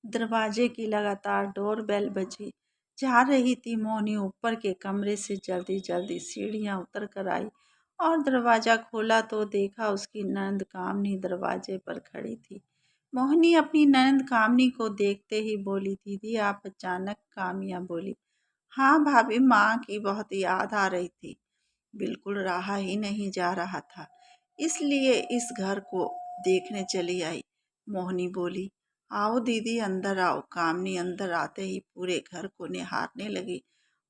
दरवाजे की लगातार डोर बेल बजी जा रही थी। मोहिनी ऊपर के कमरे से जल्दी जल्दी सीढ़ियां उतर कर आई और दरवाज़ा खोला तो देखा उसकी ननद कामनी दरवाजे पर खड़ी थी। मोहिनी अपनी ननद कामनी को देखते ही बोली, दीदी आप अचानक? कामिया बोली, हाँ भाभी, माँ की बहुत याद आ रही थी, बिल्कुल रहा ही नहीं जा रहा था, इसलिए इस घर को देखने चली आई। मोहिनी बोली, आओ दीदी अंदर आओ। कामनी अंदर आते ही पूरे घर को निहारने लगी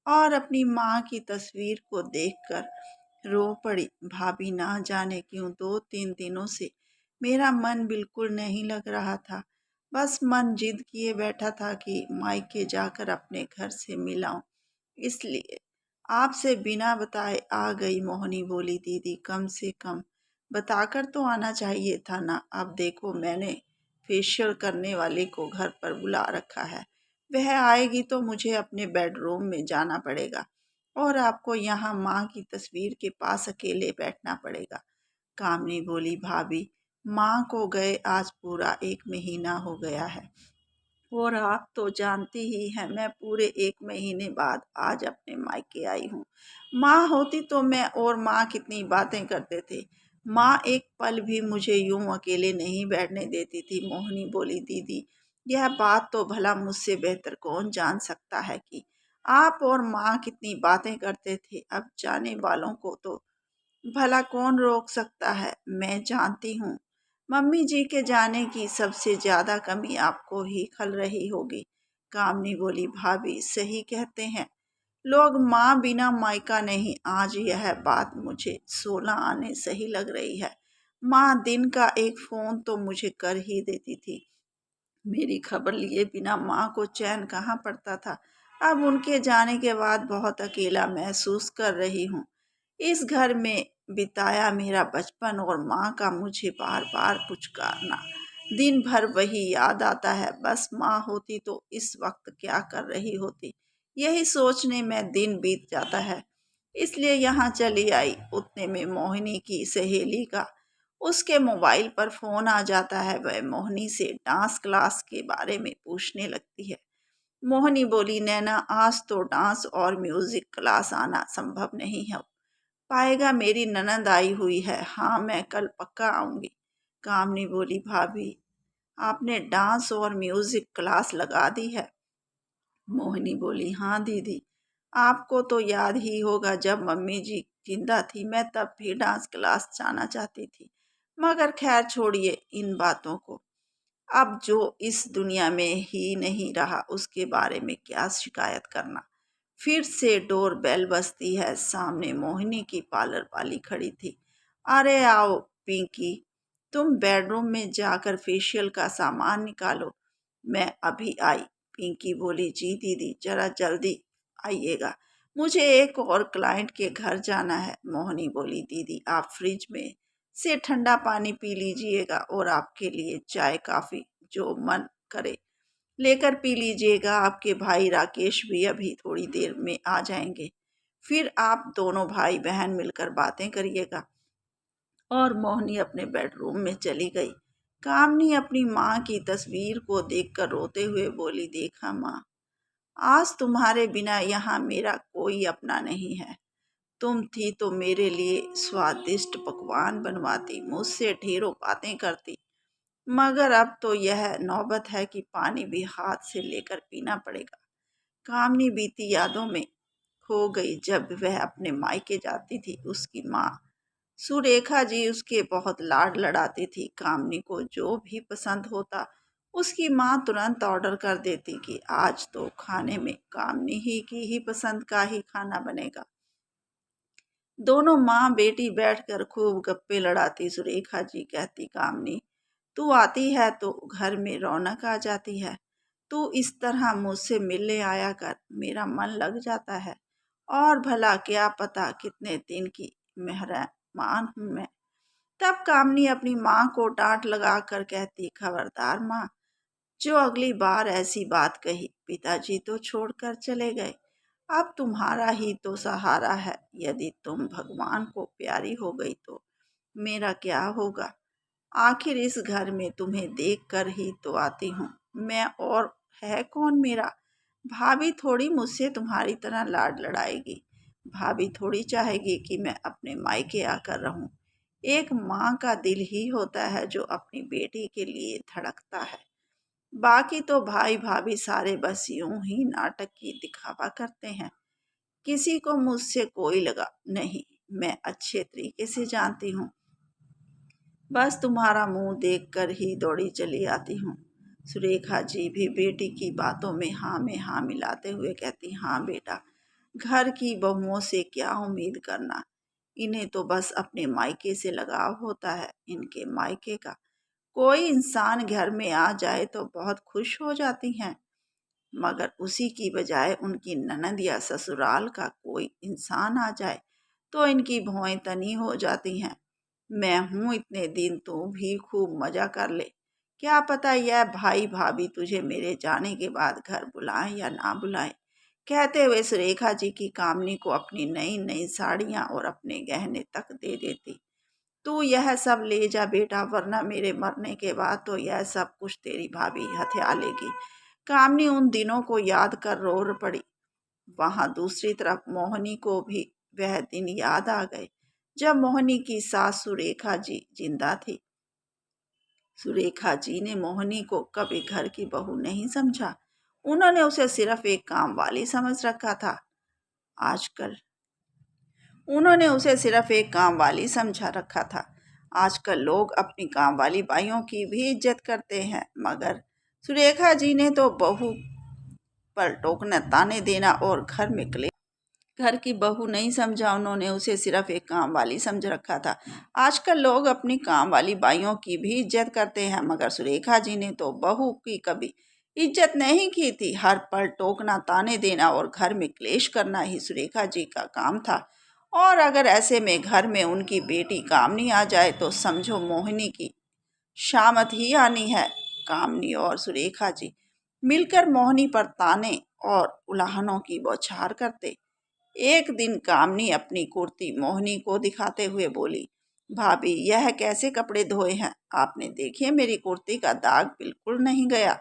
और अपनी माँ की तस्वीर को देखकर रो पड़ी। भाभी, ना जाने क्यों 2-3 दिनों से मेरा मन बिल्कुल नहीं लग रहा था। बस मन जिद किए बैठा था कि मायके जाकर अपने घर से मिल आऊं, इसलिए आपसे बिना बताए आ गई। मोहिनी बोली, दीदी कम से कम बताकर तो आना चाहिए था ना। अब देखो मैंने फेशियल करने वाले को घर पर बुला रखा है, वह आएगी तो मुझे अपने बेडरूम में जाना पड़ेगा और आपको यहाँ माँ की तस्वीर के पास अकेले बैठना पड़ेगा। कामनी बोली, भाभी माँ को गए आज पूरा 1 महीना हो गया है और आप तो जानती ही हैं मैं पूरे 1 महीने बाद आज अपने मायके आई हूँ। माँ होती तो मैं और माँ कितनी बातें करते थे। माँ एक पल भी मुझे यूं अकेले नहीं बैठने देती थी। मोहिनी बोली, दीदी यह बात तो भला मुझसे बेहतर कौन जान सकता है कि आप और माँ कितनी बातें करते थे। अब जाने वालों को तो भला कौन रोक सकता है। मैं जानती हूँ मम्मी जी के जाने की सबसे ज्यादा कमी आपको ही खल रही होगी। कामनी बोली, भाभी सही कहते हैं लोग, माँ बिना मायका नहीं। आज यह बात मुझे 16 आने सही लग रही है। माँ दिन का एक फोन तो मुझे कर ही देती थी, मेरी खबर लिए बिना माँ को चैन कहाँ पड़ता था। अब उनके जाने के बाद बहुत अकेला महसूस कर रही हूँ। इस घर में बिताया मेरा बचपन और माँ का मुझे बार बार पुचकारना, दिन भर वही याद आता है। बस माँ होती तो इस वक्त क्या कर रही होती, यही सोचने में दिन बीत जाता है, इसलिए यहाँ चली आई। उतने में मोहिनी की सहेली का उसके मोबाइल पर फोन आ जाता है। वह मोहिनी से डांस क्लास के बारे में पूछने लगती है। मोहिनी बोली, नैना आज तो डांस और म्यूजिक क्लास आना संभव नहीं है पाएगा, मेरी ननद आई हुई है। हाँ मैं कल पक्का आऊंगी। कामनी बोली, भाभी आपने डांस और म्यूजिक क्लास लगा दी है? मोहिनी बोली, हाँ दीदी, आपको तो याद ही होगा जब मम्मी जी जिंदा थी मैं तब भी डांस क्लास जाना चाहती थी, मगर खैर छोड़िए इन बातों को। अब जो इस दुनिया में ही नहीं रहा उसके बारे में क्या शिकायत करना। फिर से डोर बेल बजती है। सामने मोहिनी की पार्लर वाली खड़ी थी। अरे आओ पिंकी, तुम बेडरूम में जाकर फेशियल का सामान निकालो, मैं अभी आई। पिंकी बोली, जी दीदी जरा जल्दी आइएगा, मुझे एक और क्लाइंट के घर जाना है। मोहिनी बोली, दीदी आप फ्रिज में से ठंडा पानी पी लीजिएगा और आपके लिए चाय कॉफी जो मन करे लेकर पी लीजिएगा। आपके भाई राकेश भी अभी थोड़ी देर में आ जाएंगे, फिर आप दोनों भाई बहन मिलकर बातें करिएगा। और मोहिनी अपने बेडरूम में चली गई। कामनी अपनी माँ की तस्वीर को देखकर रोते हुए बोली, देखा माँ, आज तुम्हारे बिना यहाँ मेरा कोई अपना नहीं है। तुम थी तो मेरे लिए स्वादिष्ट पकवान बनवाती, मुझसे ढेरों बातें करती, मगर अब तो यह नौबत है कि पानी भी हाथ से लेकर पीना पड़ेगा। कामनी बीती यादों में खो गई। जब वह अपने मायके जाती थी उसकी माँ सुरेखा जी उसके बहुत लाड लड़ाती थी। कामनी को जो भी पसंद होता उसकी माँ तुरंत ऑर्डर कर देती कि आज तो खाने में कामनी ही की ही पसंद का ही खाना बनेगा। दोनों माँ बेटी बैठकर खूब गप्पे लड़ाती। सुरेखा जी कहती, कामनी तू आती है तो घर में रौनक आ जाती है, तू इस तरह मुझसे मिलने आया कर, मेरा मन लग जाता है। और भला क्या पता कितने दिन की मेहरबान हूँ मैं। तब कामनी अपनी माँ को डांट लगा कर कहती, खबरदार माँ, जो अगली बार ऐसी बात कही, पिताजी तो छोड़कर चले गए, अब तुम्हारा ही तो सहारा है। यदि तुम भगवान को प्यारी हो गई तो मेरा क्या होगा। आखिर इस घर में तुम्हें देख कर ही तो आती हूँ, मैं और है कौन मेरा? भाभी थोड़ी मुझसे तुम्हारी तरह लाड लड़ाएगी। भाभी थोड़ी चाहेगी कि मैं अपने मायके आकर रहूं। एक माँ का दिल ही होता है जो अपनी बेटी के लिए धड़कता है। बाकी तो भाई भाभी सारे बस यूं ही नाटक की दिखावा करते हैं। किसी को मुझसे कोई लगा नहीं, मैं अच्छे तरीके से जानती हूँ। बस तुम्हारा मुंह देखकर ही दौड़ी चली आती हूँ। सुरेखा जी भी बेटी की बातों में हाँ मिलाते हुए कहती, हाँ बेटा, घर की बहुओं से क्या उम्मीद करना। इन्हें तो बस अपने मायके से लगाव होता है। इनके मायके का कोई इंसान घर में आ जाए तो बहुत खुश हो जाती हैं, मगर उसी की बजाय उनकी ननद या ससुराल का कोई इंसान आ जाए तो इनकी भौएं तनी हो जाती हैं। मैं हूं इतने दिन, तू भी खूब मजा कर ले। क्या पता यह भाई भाभी तुझे मेरे जाने के बाद घर बुलाएं या ना बुलाएं। कहते हुए सुरेखा जी की कामनी को अपनी नई नई साड़ियां और अपने गहने तक दे देती। तू यह सब ले जा बेटा, वरना मेरे मरने के बाद तो यह सब कुछ तेरी भाभी हथिया लेगी। कामनी उन दिनों को याद कर रो पड़ी। वहां दूसरी तरफ मोहिनी को भी वह दिन याद आ गए जब मोहिनी की सास सुरेखा जी जिंदा थी। सुरेखा जी ने मोहिनी को कभी घर की बहू नहीं समझा। उन्होंने उसे सिर्फ एक काम वाली समझ रखा था। आजकल उन्होंने उसे सिर्फ एक काम वाली समझा रखा था। आजकल लोग अपनी काम वाली बाइयों की भी इज्जत करते हैं, मगर सुरेखा जी ने तो बहू पर टोकना, ताने देना और घर की बहू नहीं समझा। उन्होंने उसे सिर्फ एक काम वाली समझ रखा था। आजकल लोग अपनी काम वाली बाइयों की भी इज्जत करते हैं, मगर सुरेखा जी ने तो बहू की कभी इज्जत नहीं की थी। हर पल टोकना, ताने देना और घर में क्लेश करना ही सुरेखा जी का काम था। और अगर ऐसे में घर में उनकी बेटी कामनी आ जाए तो समझो मोहिनी की शामत ही आनी है। कामनी और सुरेखा जी मिलकर मोहिनी पर ताने और उलाहनों की बौछार करते। एक दिन कामनी अपनी कुर्ती मोहिनी को दिखाते हुए बोली, भाभी यह कैसे कपड़े धोए हैं? आपने देखिए मेरी कुर्ती का दाग बिल्कुल नहीं गया।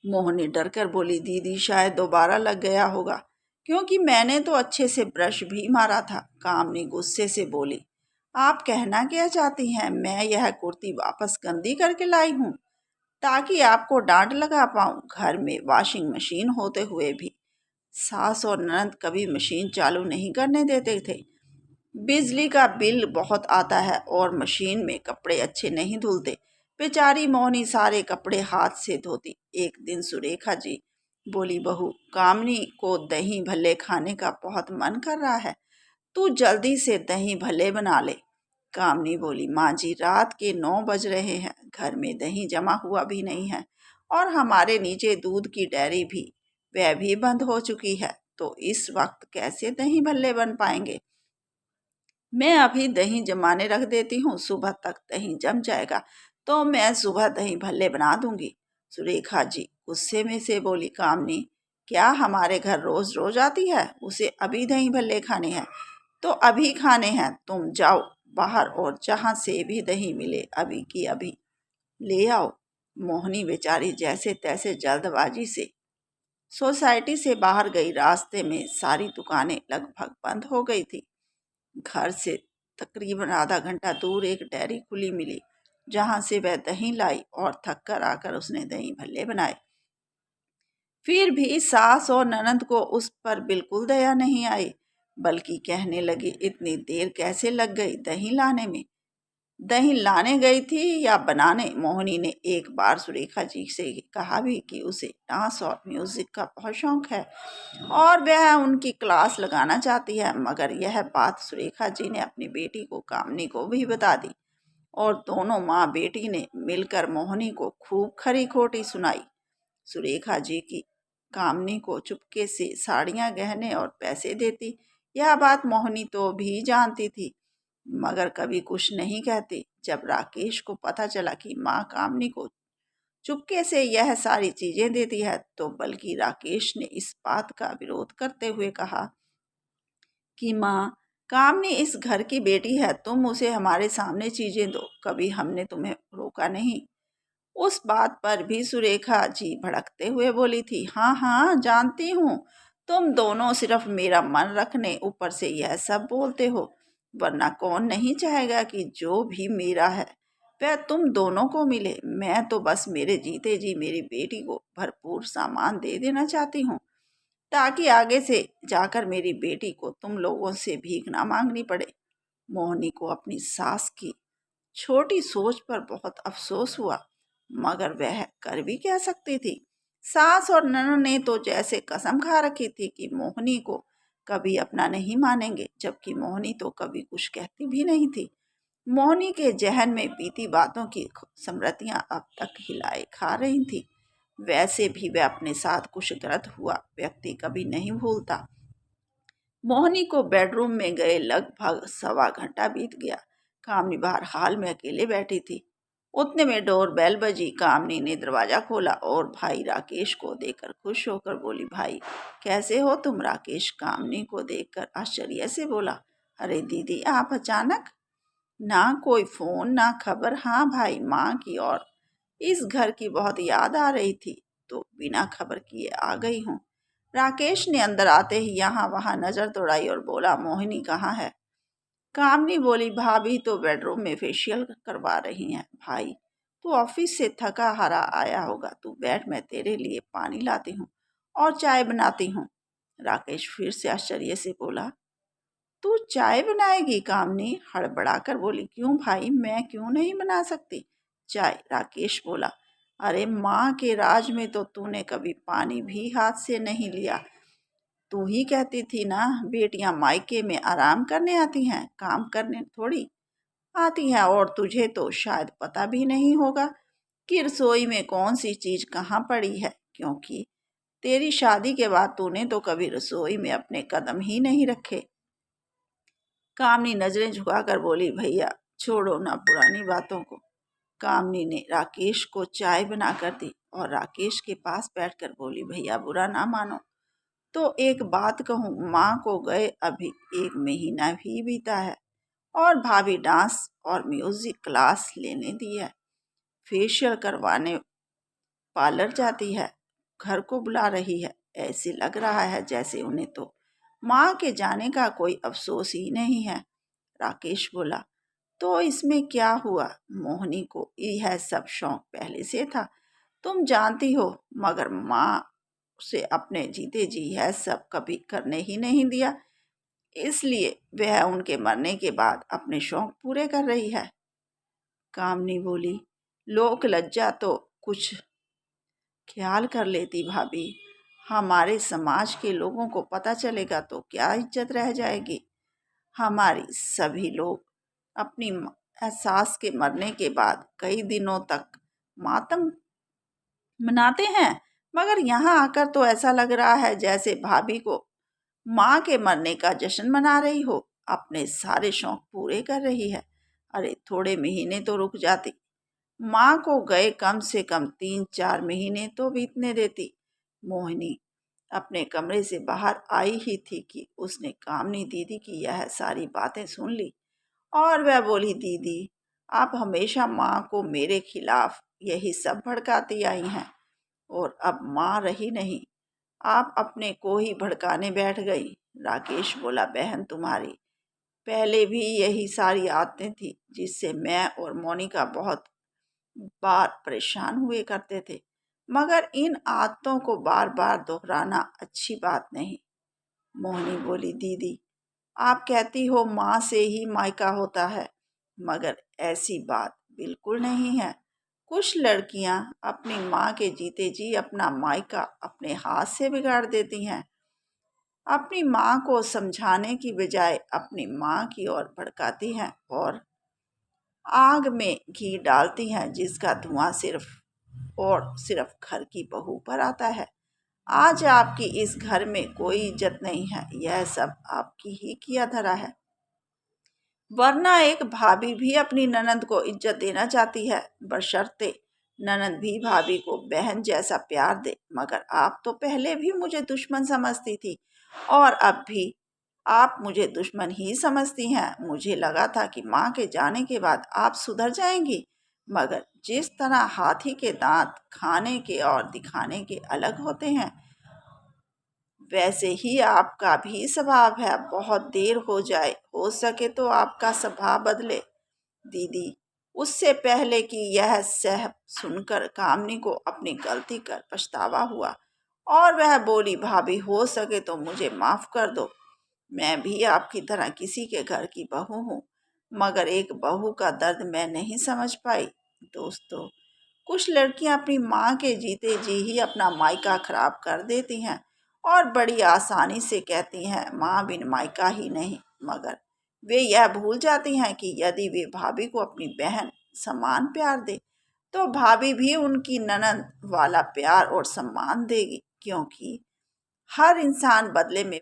मोहिनी डरकर बोली, दीदी शायद दोबारा लग गया होगा, क्योंकि मैंने तो अच्छे से ब्रश भी मारा था। कामनी गुस्से से बोली, आप कहना क्या चाहती हैं? मैं यह कुर्ती वापस गंदी करके लाई हूँ ताकि आपको डांट लगा पाऊं। घर में वॉशिंग मशीन होते हुए भी सास और ननद कभी मशीन चालू नहीं करने देते थे। बिजली का बिल बहुत आता है और मशीन में कपड़े अच्छे नहीं धुलते। बेचारी मोहनी सारे कपड़े हाथ से धोती। एक दिन सुरेखा जी बोली, बहू कामनी को दही भल्ले खाने का बहुत मन कर रहा है, तू जल्दी से दही भल्ले बना ले। कामनी बोली, माँ जी रात के 9 बज रहे हैं, घर में दही जमा हुआ भी नहीं है और हमारे नीचे दूध की डेयरी भी वह भी बंद हो चुकी है, तो इस वक्त कैसे दही भल्ले बन पाएंगे। मैं अभी दही जमाने रख देती हूँ, सुबह तक दही जम जाएगा तो मैं सुबह दही भल्ले बना दूंगी। सुरेखा जी गुस्से में से बोली, कामनी क्या हमारे घर रोज रोज आती है? उसे अभी दही भल्ले खाने हैं तो अभी खाने हैं। तुम जाओ बाहर और जहां से भी दही मिले अभी की अभी ले आओ। मोहिनी बेचारी जैसे तैसे जल्दबाजी से सोसाइटी से बाहर गई। रास्ते में सारी दुकानें लगभग बंद हो गई थी। घर से तकरीबन आधा घंटा दूर एक डेयरी खुली मिली, जहां से वह दही लाई और थक कर आकर उसने दही भल्ले बनाए। फिर भी सास और ननद को उस पर बिल्कुल दया नहीं आई, बल्कि कहने लगी, इतनी देर कैसे लग गई दही लाने में? दही लाने गई थी या बनाने? मोहिनी ने एक बार सुरेखा जी से कहा भी कि उसे डांस और म्यूजिक का बहुत शौक है और वह उनकी क्लास लगाना चाहती है, मगर यह बात सुरेखा जी ने अपनी बेटी को कामनी को भी बता दी और दोनों माँ बेटी ने मिलकर मोहिनी को खूब खरी खोटी सुनाई। सुरेखा जी की कामनी को चुपके से साड़ियाँ, गहने और पैसे देती। यह बात मोहिनी तो भी जानती थी, मगर कभी कुछ नहीं कहती। जब राकेश को पता चला कि माँ कामनी को चुपके से यह सारी चीजें देती है, तो बल्कि राकेश ने इस बात का विरोध करते हुए कहा कि माँ कामनी इस घर की बेटी है, तुम उसे हमारे सामने चीजें दो, कभी हमने तुम्हें रोका नहीं। उस बात पर भी सुरेखा जी भड़कते हुए बोली थी, हाँ हाँ जानती हूँ, तुम दोनों सिर्फ मेरा मन रखने ऊपर से यह सब बोलते हो, वरना कौन नहीं चाहेगा कि जो भी मेरा है वह तुम दोनों को मिले। मैं तो बस मेरे जीते जी मेरी बेटी को भरपूर सामान दे देना चाहती हूँ, ताकि आगे से जाकर मेरी बेटी को तुम लोगों से भीख ना मांगनी पड़े। मोहनी को अपनी सास की छोटी सोच पर बहुत अफसोस हुआ, मगर वह कर भी क्या सकती थी। सास और ननद ने तो जैसे कसम खा रखी थी कि मोहनी को कभी अपना नहीं मानेंगे, जबकि मोहनी तो कभी कुछ कहती भी नहीं थी। मोहनी के जहन में बीती बातों की स्मृतियां अब तक हिलाए खा रही थी। वैसे भी वह अपने साथ कुछ गलत हुआ व्यक्ति कभी नहीं भूलता। मोहनी को बेडरूम में गए लगभग 1.25 घंटा बीत गया। कामनी बाहर हाल में अकेले बैठी थी। उतने में डोर बेल बजी। कामनी ने दरवाजा खोला और भाई राकेश को देखकर खुश होकर बोली, भाई कैसे हो तुम? राकेश कामनी को देखकर आश्चर्य से बोला, अरे दीदी आप अचानक? ना कोई फोन ना खबर। हाँ भाई, माँ की और इस घर की बहुत याद आ रही थी तो बिना खबर किए आ गई हूँ। राकेश ने अंदर आते ही यहाँ वहाँ नजर दौड़ाई और बोला, मोहिनी कहाँ है? कामनी बोली, भाभी तो बेडरूम में फेशियल करवा रही हैं। भाई तू ऑफिस से थका हारा आया होगा, तू बैठ, मैं तेरे लिए पानी लाती हूँ और चाय बनाती हूँ। राकेश फिर से आश्चर्य से बोला, तू चाय बनाएगी? कामनी हड़बड़ाकर बोली, क्यों भाई, मैं क्यों नहीं बना सकती चाय? राकेश बोला, अरे माँ के राज में तो तूने कभी पानी भी हाथ से नहीं लिया। तू ही कहती थी ना, बेटियां मायके में आराम करने आती हैं, काम करने थोड़ी आती हैं। और तुझे तो शायद पता भी नहीं होगा कि रसोई में कौन सी चीज कहाँ पड़ी है, क्योंकि तेरी शादी के बाद तूने तो कभी रसोई में अपने कदम ही नहीं रखे। कामनी नजरें झुकाकर बोली, भैया छोड़ो ना पुरानी बातों को। कामनी ने राकेश को चाय बनाकर दी और राकेश के पास बैठकर बोली, भैया बुरा ना मानो तो एक बात कहूँ, माँ को गए अभी 1 महीना भी बीता है और भाभी डांस और म्यूजिक क्लास लेने दी है, फेशियल करवाने पार्लर जाती है, घर को बुला रही है। ऐसे लग रहा है जैसे उन्हें तो माँ के जाने का कोई अफसोस ही नहीं है। राकेश बोला, तो इसमें क्या हुआ? मोहनी को यह सब शौक पहले से था, तुम जानती हो, मगर माँ से अपने जीते जी यह सब कभी करने ही नहीं दिया, इसलिए वह उनके मरने के बाद अपने शौक पूरे कर रही है। कामनी बोली, लोक लज्जा तो कुछ ख्याल कर लेती भाभी, हमारे समाज के लोगों को पता चलेगा तो क्या इज्जत रह जाएगी। हमारी सभी लोग अपनी सास के मरने के बाद कई दिनों तक मातम मनाते हैं, मगर यहाँ आकर तो ऐसा लग रहा है जैसे भाभी को माँ के मरने का जश्न मना रही हो, अपने सारे शौक पूरे कर रही है। अरे थोड़े महीने तो रुक जाती, माँ को गए कम से कम 3-4 महीने तो बीतने देती। मोहिनी अपने कमरे से बाहर आई ही थी कि उसने कामनी दीदी की यह सारी बातें सुन ली और वह बोली, दीदी आप हमेशा माँ को मेरे खिलाफ यही सब भड़काती आई हैं और अब माँ रही नहीं, आप अपने को ही भड़काने बैठ गई। राकेश बोला, बहन तुम्हारी पहले भी यही सारी आदतें थी जिससे मैं और मोनिका बहुत बार परेशान हुए करते थे, मगर इन आदतों को बार बार दोहराना अच्छी बात नहीं। मोहनी बोली, दीदी आप कहती हो माँ से ही मायका होता है, मगर ऐसी बात बिल्कुल नहीं है। कुछ लड़कियां अपनी माँ के जीते जी अपना मायका अपने हाथ से बिगाड़ देती हैं, अपनी माँ को समझाने की बजाय अपनी माँ की ओर भड़काती हैं और आग में घी डालती हैं, जिसका धुआं सिर्फ और सिर्फ घर की बहू पर आता है। आज आपकी इस घर में कोई इज्जत नहीं है, यह सब आपकी ही किया धरा है, वरना एक भाभी भी अपनी ननद को इज्जत देना चाहती है, बशर्ते ननद भी भाभी को बहन जैसा प्यार दे। मगर आप तो पहले भी मुझे दुश्मन समझती थी और अब भी आप मुझे दुश्मन ही समझती हैं। मुझे लगा था कि माँ के जाने के बाद आप सुधर जाएंगी, मगर जिस तरह हाथी के दांत खाने के और दिखाने के अलग होते हैं, वैसे ही आपका भी स्वभाव है। बहुत देर हो जाए, हो सके तो आपका स्वभाव बदले। दीदी उससे पहले कि यह सह सुनकर कामनी को अपनी गलती कर पछतावा हुआ और वह बोली, भाभी हो सके तो मुझे माफ कर दो। मैं भी आपकी तरह किसी के घर की बहू हूँ, मगर एक बहू का दर्द मैं नहीं समझ पाई। दोस्तों, कुछ लड़कियां अपनी माँ के जीते जी ही अपना मायका खराब कर देती हैं और बड़ी आसानी से कहती हैं माँ बिन मायका ही नहीं, मगर वे यह भूल जाती हैं कि यदि वे भाभी को अपनी बहन समान प्यार दे तो भाभी भी उनकी ननद वाला प्यार और सम्मान देगी, क्योंकि हर इंसान बदले में